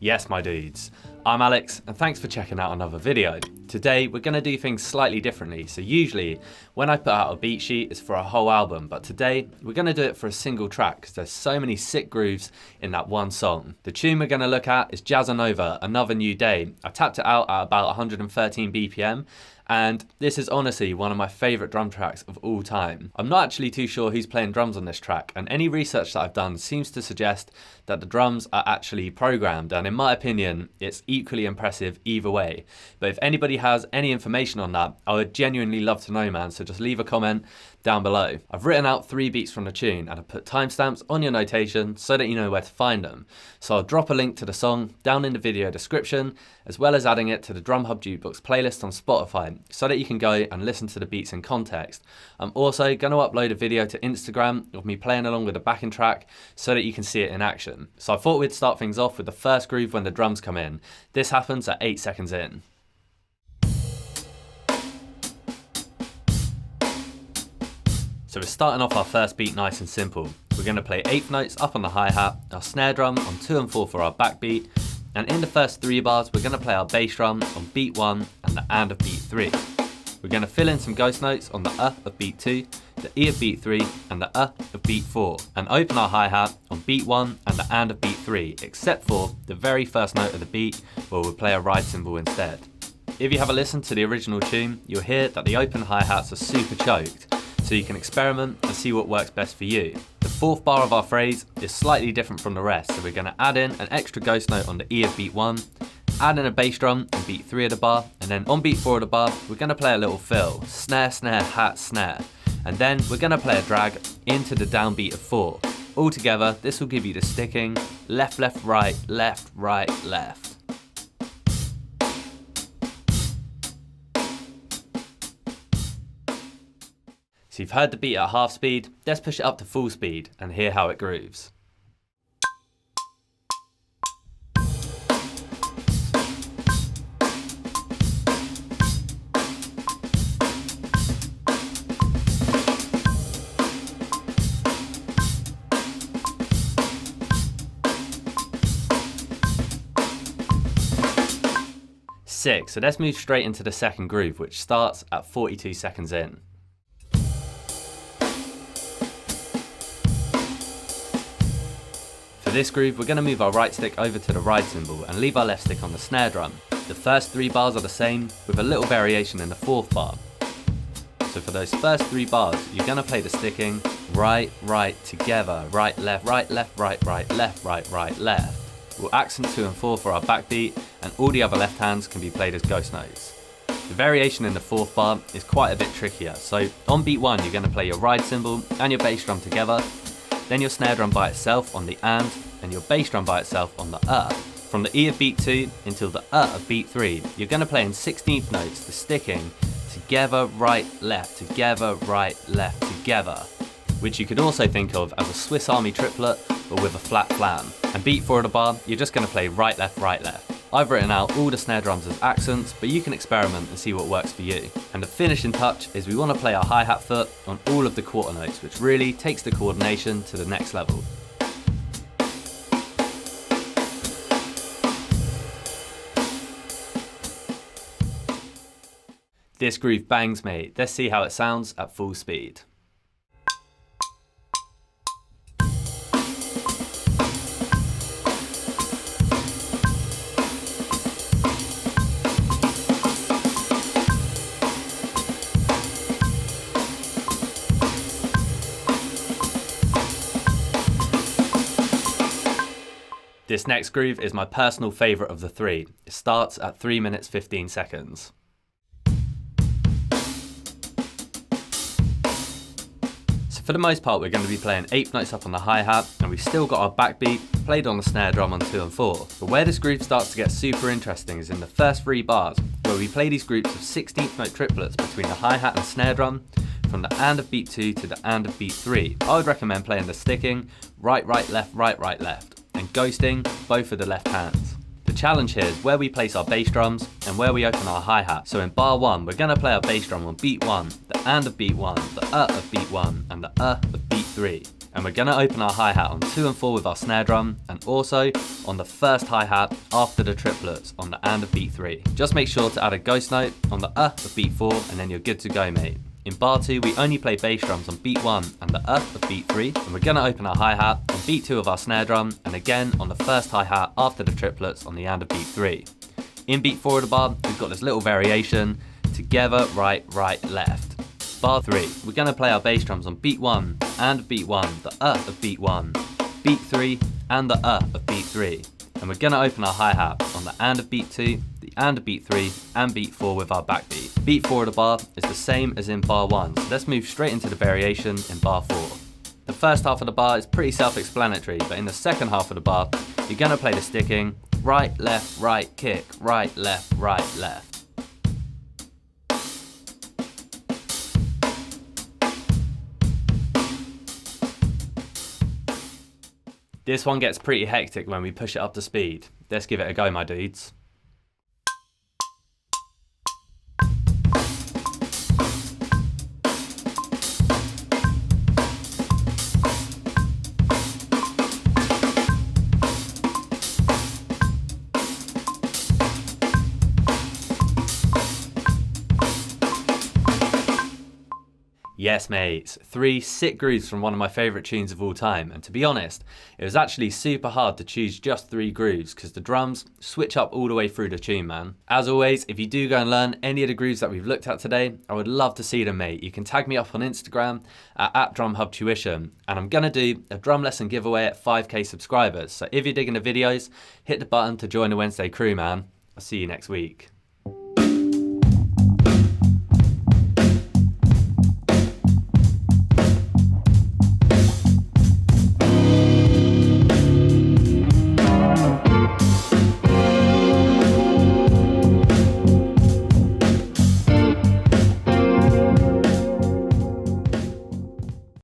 Yes, my dudes. I'm Alex, and thanks for checking out another video. Today, we're gonna do things slightly differently. So usually, when I put out a beat sheet, it's for a whole album, but today, we're gonna do it for a single track, because there's so many sick grooves in that one song. The tune we're gonna look at is Jazzanova, Another New Day. I tapped it out at about 113 BPM, and this is honestly one of my favourite drum tracks of all time. I'm not actually too sure who's playing drums on this track, and any research that I've done seems to suggest that the drums are actually programmed, and in my opinion, it's equally impressive either way. But if anybody has any information on that, I would genuinely love to know, man, so just leave a comment down below. I've written out 3 beats from the tune, and I've put timestamps on your notation so that you know where to find them. So I'll drop a link to the song down in the video description, as well as adding it to the Drum Hub Jukebox playlist on Spotify, so that you can go and listen to the beats in context. I'm also going to upload a video to Instagram of me playing along with the backing track so that you can see it in action. So I thought we'd start things off with the first groove when the drums come in. This happens at 8 seconds in. So we're starting off our first beat nice and simple. We're going to play 8th notes up on the hi-hat, our snare drum on 2 and 4 for our backbeat, and in the first 3 bars we're going to play our bass drum on beat 1 and the and of beat 3. We're going to fill in some ghost notes on the of beat 2, the e of beat 3 and the of beat 4, and open our hi-hat on beat 1 and the and of beat 3, except for the very first note of the beat where we'll play a ride cymbal instead. If you have a listen to the original tune, you'll hear that the open hi-hats are super choked, so you can experiment and see what works best for you. The 4th bar of our phrase is slightly different from the rest, so we're going to add in an extra ghost note on the E of beat 1, add in a bass drum on beat 3 of the bar, and then on beat 4 of the bar, we're going to play a little fill, snare, snare, hat, snare, and then we're going to play a drag into the downbeat of 4. Altogether, this will give you the sticking left, left, right, left, right, left. So you've heard the beat at half speed, let's push it up to full speed and hear how it grooves. Sick, so let's move straight into the second groove, which starts at 42 seconds in. For this groove, we're going to move our right stick over to the ride cymbal and leave our left stick on the snare drum. The first 3 bars are the same, with a little variation in the 4th bar. So for those first 3 bars, you're going to play the sticking right, right, together, right, left, right, left, right, right, left, right, right, left. We'll accent 2 and 4 for our backbeat, and all the other left hands can be played as ghost notes. The variation in the 4th bar is quite a bit trickier, so on beat 1 you're going to play your ride cymbal and your bass drum together, then your snare drum by itself on the and your bass drum by itself on the From the E of beat 2 until the of beat 3, you're going to play in 16th notes the sticking together, right, left, together, right, left, together, which you could also think of as a Swiss Army triplet but with a flat flam. And beat 4 of the bar, you're just going to play right, left, right, left. I've written out all the snare drums as accents, but you can experiment and see what works for you. And the finishing touch is we want to play our hi-hat foot on all of the quarter notes, which really takes the coordination to the next level. This groove bangs, mate. Let's see how it sounds at full speed. This next groove is my personal favourite of the 3. It starts at 3 minutes 15 seconds. So for the most part we're going to be playing 8th notes up on the hi-hat, and we've still got our backbeat played on the snare drum on 2 and 4. But where this groove starts to get super interesting is in the first 3 bars, where we play these groups of 16th note triplets between the hi-hat and snare drum, from the and of beat 2 to the and of beat 3. I would recommend playing the sticking right, right, left, right, right, left, and ghosting both of the left hands. The challenge here is where we place our bass drums and where we open our hi-hat. So in bar 1, we're going to play our bass drum on beat 1, the and of beat 1, the of beat 1, and the of beat 3. And we're gonna open our hi-hat on 2 and 4 with our snare drum, and also on the first hi-hat after the triplets on the and of beat 3. Just make sure to add a ghost note on the of beat 4 and then you're good to go, mate. In bar 2, we only play bass drums on beat 1 and the of beat 3, and we're gonna open our hi-hat on beat 2 of our snare drum, and again on the first hi-hat after the triplets on the and of beat 3. In beat 4 of the bar, we've got this little variation, together, right, right, left. Bar 3, we're gonna play our bass drums on beat 1 and beat 1, the of beat 1, beat 3 and the of beat 3. And we're gonna open our hi-hat on the and of beat 2, the and of beat 3 and beat 4 with our backbeat. Beat 4 of the bar is the same as in bar 1, so let's move straight into the variation in bar 4. The first half of the bar is pretty self-explanatory, but in the second half of the bar, you're gonna play the sticking, right, kick, right, left, left. This one gets pretty hectic when we push it up to speed. Let's give it a go, my dudes. Yes mates, 3 sick grooves from one of my favourite tunes of all time, and to be honest, it was actually super hard to choose just 3 grooves because the drums switch up all the way through the tune, man. As always, if you do go and learn any of the grooves that we've looked at today, I would love to see them, mate. You can tag me up on Instagram at @DrumHubTuition, and I'm gonna do a drum lesson giveaway at 5k subscribers, so if you're digging the videos, hit the button to join the Wednesday crew, man. I'll see you next week.